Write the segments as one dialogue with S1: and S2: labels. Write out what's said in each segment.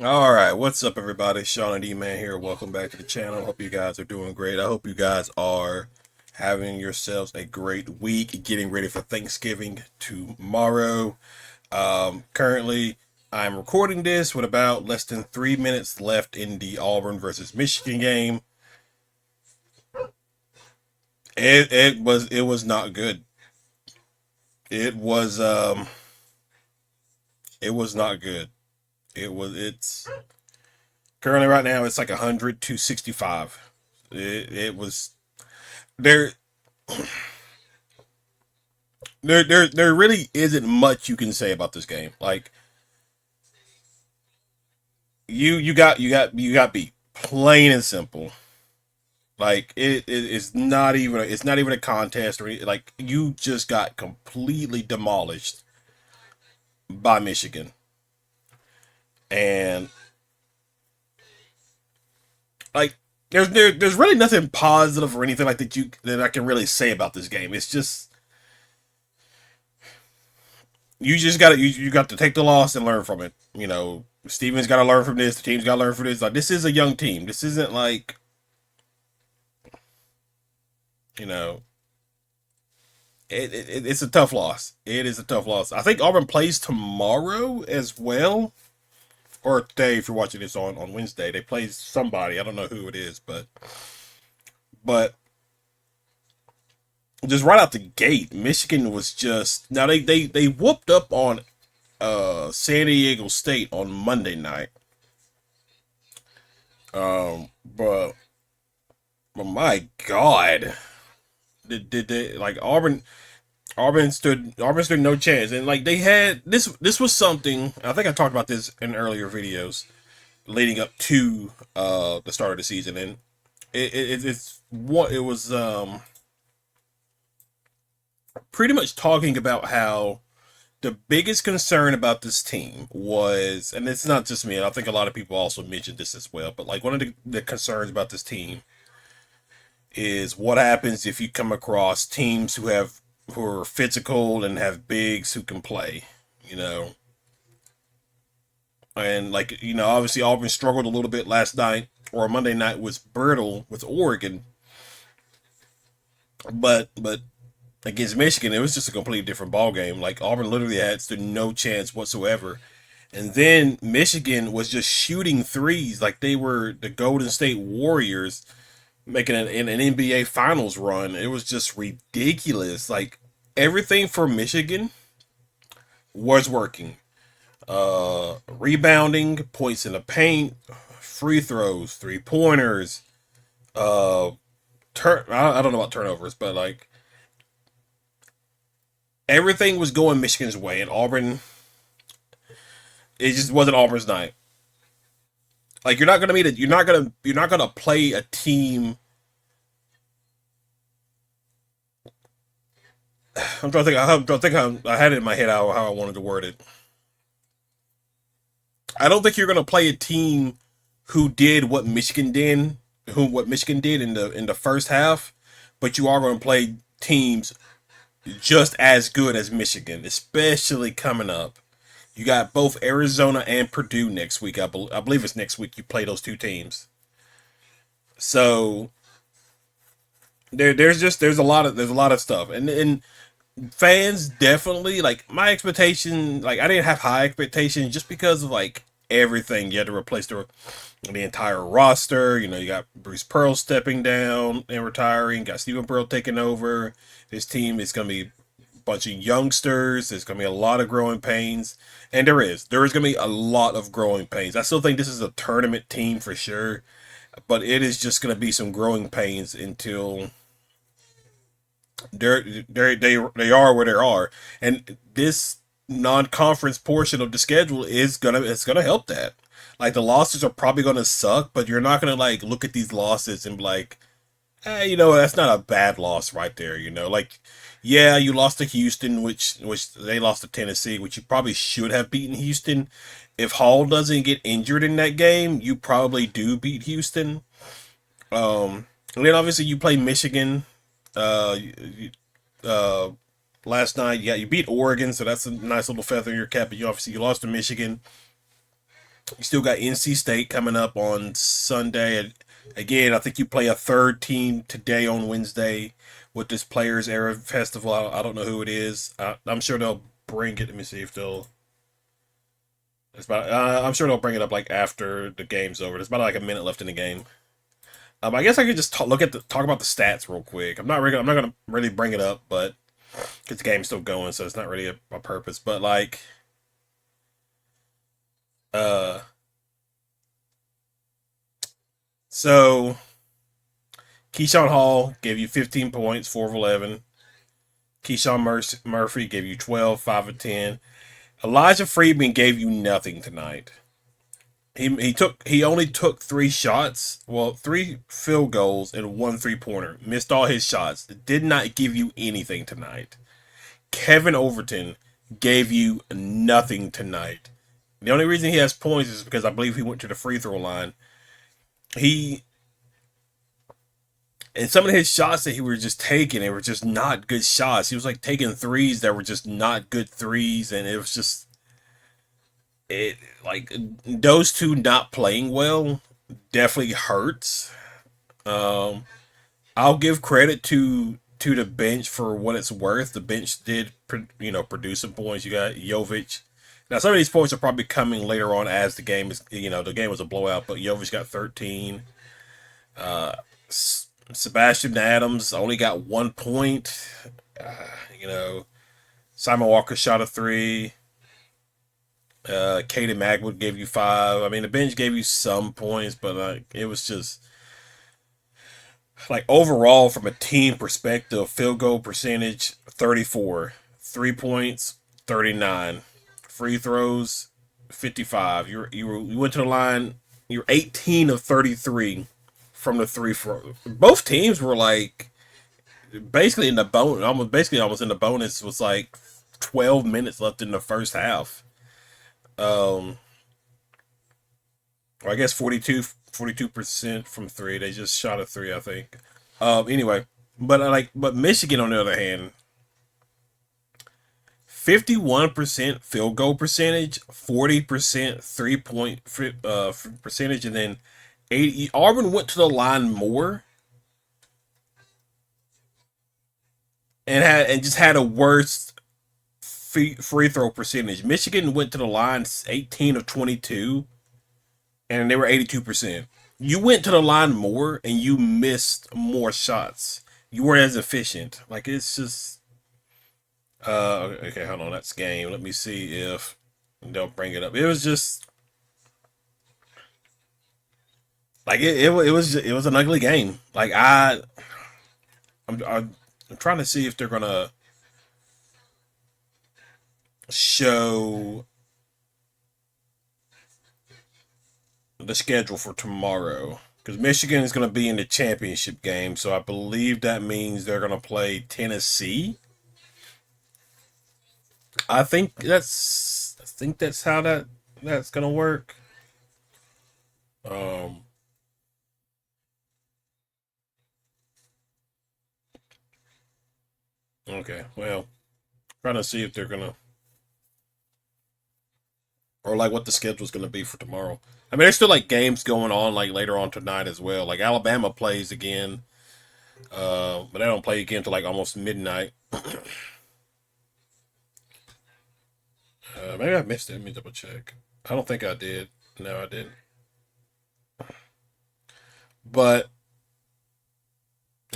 S1: All right, what's up, everybody? Sean and D-Man here. Welcome back to the channel. Hope you guys are doing great. I hope you guys are having yourselves a great week, getting ready for Thanksgiving tomorrow. Currently, I'm recording this with about less than 3 minutes left in the Auburn versus Michigan game. It was not good. It was it was not good. It's currently right now it's like 100 to 65. It was there. There really isn't much you can say about this game. Like you got beat, plain and simple. Like it's not even a contest or anything. Like you just got completely demolished by Michigan, and like there's really nothing positive or anything like that I can really say about this game. It's just you just you got to take the loss and learn from it. Steven's got to learn from this. The team's got to learn from this. Like this is a young team. This isn't like you know it's a tough loss. It is a tough loss. I think Auburn plays tomorrow as well, or today if you're watching this on Wednesday. They play somebody. I don't know who it is, but just right out the gate, Michigan was just now they whooped up on San Diego State on Monday night. But my God, did they like Auburn stood no chance, and like they had this was something I think I talked about this in earlier videos leading up to the start of the season, and it's what it was pretty much talking about how the biggest concern about this team was, and it's not just me, and I think a lot of people also mentioned this as well, but like one of the concerns about this team is what happens if you come across teams who are physical and have bigs who can play, you know. And like obviously Auburn struggled a little bit last night, or Monday night was brutal with Oregon, but against Michigan it was just a completely different ball game. Like Auburn literally had no chance whatsoever. And then Michigan was just shooting threes like they were the Golden State Warriors making an NBA Finals run. It was just ridiculous. Like everything for Michigan was working. Rebounding, points in the paint, free throws, 3 pointers. Uh, I don't know about turnovers, but like everything was going Michigan's way, and Auburn. It just wasn't Auburn's night. Like you're not gonna play a team. I'm trying to think I had it in my head how I wanted to word it. I don't think you're gonna play a team who did what Michigan did in the first half, but you are gonna play teams just as good as Michigan, especially coming up. You got both Arizona and Purdue next week. I believe it's next week you play those two teams. So there's a lot of stuff, and fans definitely like my expectation. Like I didn't have high expectations just because of like everything you had to replace the entire roster. You got Bruce Pearl stepping down and retiring. Got Stephen Pearl taking over. This team is going to be a bunch of youngsters. There's going to be a lot of growing pains, and there is going to be a lot of growing pains. I still think this is a tournament team for sure, but it is just going to be some growing pains until they are where they are, and this non-conference portion of the schedule it's gonna help that. Like the losses are probably gonna suck, but you're not gonna like look at these losses and be like, that's not a bad loss right there. Like yeah, you lost to Houston, which they lost to Tennessee, which you probably should have beaten Houston. If Hall doesn't get injured in that game, you probably do beat Houston. And then obviously you play Michigan. Uh, uh, Last night, yeah, you beat Oregon, so that's a nice little feather in your cap. But you lost to Michigan. You still got NC State coming up on Sunday. And again, I think you play a third team today on Wednesday with this Players Era Festival. I don't know who it is. I'm sure they'll bring it. Let me see if they'll. It's about. I'm sure they'll bring it up like after the game's over. There's about like a minute left in the game. I guess I could just talk about the stats real quick. I'm not gonna really bring it up, but because the game's still going, so it's not really a purpose. But like, uh, so Keyshawn Hall gave you 15 points, 4 of 11. Keyshawn Murphy gave you 12, 5 of 10. Elijah Friedman gave you nothing tonight. He only took 3 shots, well, 3 field goals and 1 3-pointer. Missed all his shots. Did not give you anything tonight. Kevin Overton gave you nothing tonight. The only reason he has points is because I believe he went to the free throw line. He and some of his shots that he was just taking, they were just not good shots. He was like taking threes that were just not good threes, and it was just it like those two not playing well definitely hurts. Um, I'll give credit to the bench for what it's worth. The bench did produce some points. You got Jovic. Now some of these points are probably coming later on as the game is the game was a blowout, but Jovic got 13. Uh, Sebastian Adams only got 1 point. Uh, you know, Simon Walker shot a three. Katie Magwood gave you 5. I mean, the bench gave you some points, but it was just like overall from a team perspective, field goal percentage 34, 3 points 39, free throws 55. You went to the line. You're 18 of 33 from the three. Both teams were like basically in the bonus, almost in the bonus. Was like 12 minutes left in the first half. Um, or I guess 42% from three. They just shot a three, I think. Anyway, but Michigan on the other hand, 51% field goal percentage, 40% 3 point percentage, and then 80. Auburn went to the line more and just had a worse free throw percentage. Michigan went to the line 18 of 22, and they were 82%. You went to the line more and you missed more shots. You weren't as efficient. Like it's just okay, hold on, that's game. Let me see if they'll bring it up. It was just like it was an ugly game. Like I'm trying to see if they're gonna show the schedule for tomorrow because Michigan is going to be in the championship game, so I believe that means they're going to play Tennessee. I think that's how that's going to work. Um, okay, well, trying to see if they're gonna or like what the schedule's going to be for tomorrow. I mean, there's still like games going on like later on tonight as well. Like Alabama plays again, but they don't play again until like almost midnight. Maybe I missed it. Let me double check. I don't think I did. No, I didn't. But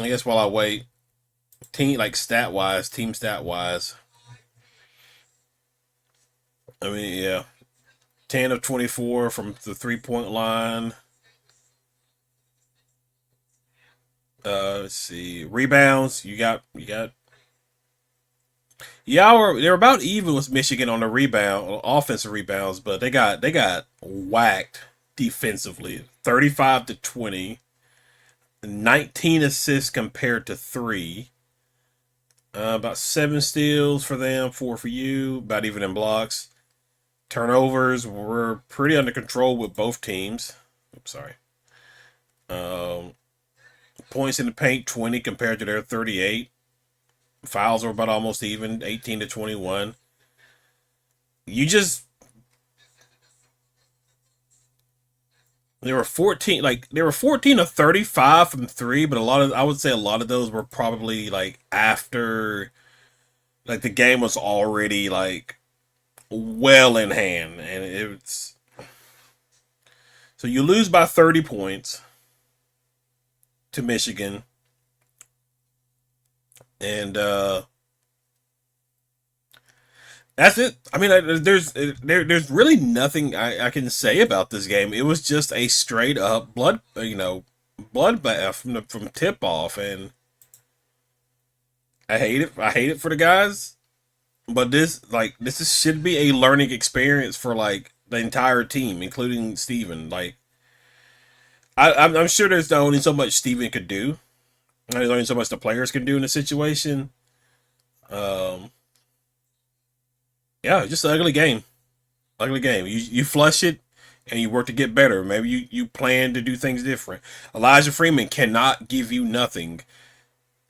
S1: I guess while I wait, team stat wise, I mean, yeah, 10 of 24 from the 3 point line. Let's see, rebounds. They're about even with Michigan on the offensive rebounds, but they got whacked defensively, 35 to 20, 19 assists compared to 3. About 7 steals for them, 4 for you. About even in blocks. Turnovers were pretty under control with both teams. Oops, sorry. Um, Points in the paint 20 compared to their 38. Fouls were about almost even, 18 to 21. You just They were 14 of 35 from three, but I would say a lot of those were probably like after like the game was already like well in hand, and it's so you lose by 30 points to Michigan, and that's it. I mean, there's really nothing I can say about this game. It was just a straight up bloodbath from tip off, and I hate it. I hate it for the guys, but should be a learning experience for like the entire team, including Steven. Like I'm sure there's only so much Steven could do. There's only so much the players can do in a situation. Um, yeah, just an ugly game. Ugly game. You flush it and you work to get better. Maybe you plan to do things different. Elijah Freeman cannot give you nothing.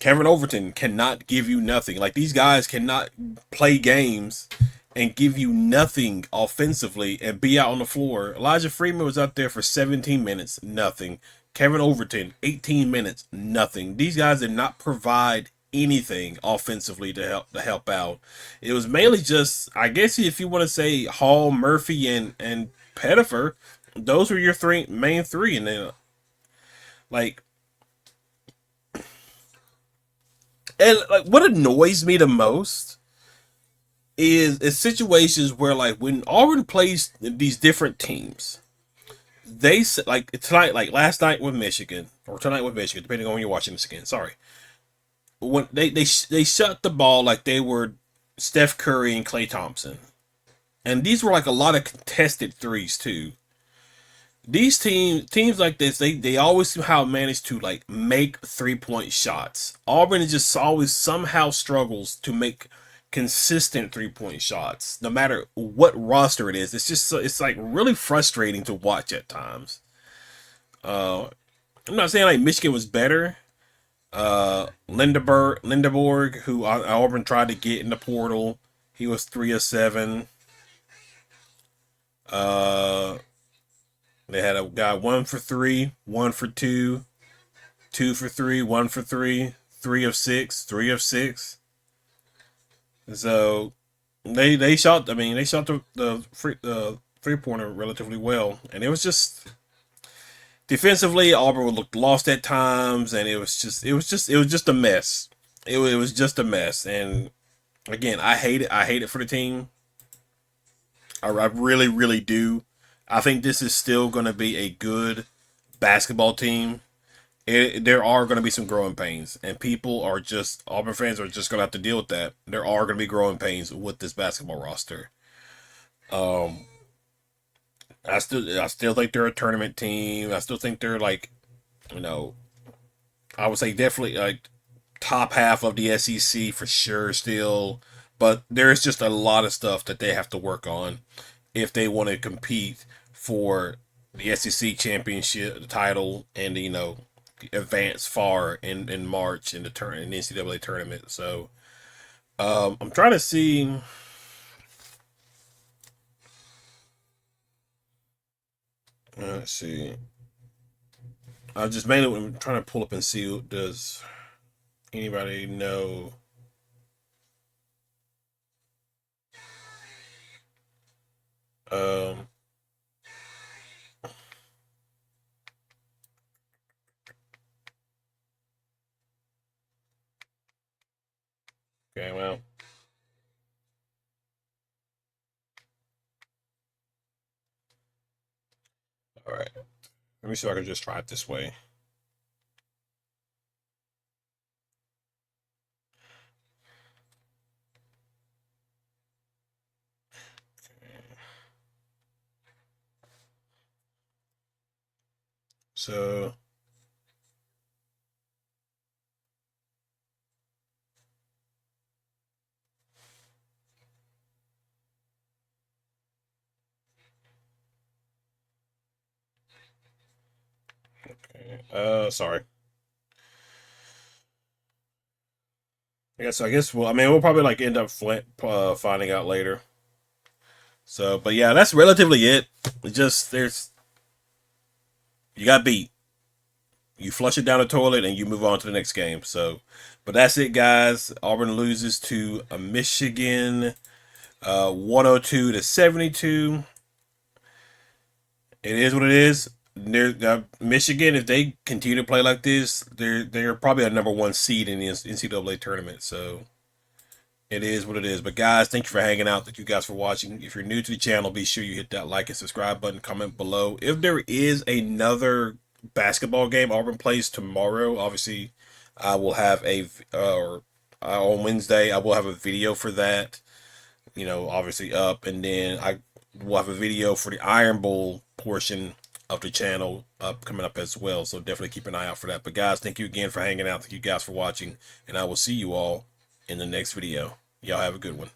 S1: Kevin Overton cannot give you nothing. Like these guys cannot play games and give you nothing offensively and be out on the floor. Elijah Freeman was out there for 17 minutes, nothing. Kevin Overton, 18 minutes, nothing. These guys did not provide anything offensively to help out. It was mainly just, I guess, if you want to say Hall, Murphy, and Pettifer, those were your main three, and then like what annoys me the most is situations where like when Auburn plays these different teams, they like tonight, like last night with Michigan or tonight with Michigan, depending on when you're watching this again. Sorry, when they shut the ball like they were Steph Curry and Klay Thompson, and these were like a lot of contested threes too. These teams like this, they always somehow manage to like make 3-point shots. Auburn just always somehow struggles to make consistent 3-point shots, no matter what roster it is. It's like really frustrating to watch at times. Uh, I'm not saying like Michigan was better. Lindeborg, who Auburn tried to get in the portal, he was 3 of 7. Uh, they had a guy 1 for 3, 1 for 2, 2 for 3, 1 for 3, 3 of 6, 3 of 6. So they shot. I mean, they shot the 3 pointer relatively well, and it was just defensively Auburn looked lost at times, and it was just a mess. It was just a mess, and again, I hate it. I hate it for the team. I really really do. I think this is still going to be a good basketball team. There are going to be some growing pains, and Auburn fans are just going to have to deal with that. There are going to be growing pains with this basketball roster. Um, I still think they're a tournament team. I still think they're like, you know, I would say definitely like top half of the SEC for sure still, but there's just a lot of stuff that they have to work on if they want to compete for the SEC championship title and advance far in March in the NCAA tournament. So I'm trying to see. Let's see. I just mainly I'm trying to pull up and see, does anybody know? Um, okay, well, all right. Let me see if I can just try it this way. So, okay. Sorry. I guess I mean, we'll probably like end up finding out later. So, but yeah, that's relatively it. Just there's You got beat. You flush it down the toilet and you move on to the next game. So, but that's it, guys. Auburn loses to Michigan, 102 to 72. It is what it is. Michigan, if they continue to play like this, they're probably a number one seed in the NCAA tournament. So it is what it is. But guys, thank you for hanging out. Thank you guys for watching. If you're new to the channel, be sure you hit that like and subscribe button. Comment below. If there is another basketball game Auburn plays tomorrow, obviously I will have on Wednesday I will have a video for that. Obviously up, and then I will have a video for the Iron Bowl portion of the channel coming up as well. So definitely keep an eye out for that. But guys, thank you again for hanging out. Thank you guys for watching, and I will see you all in the next video. Y'all have a good one.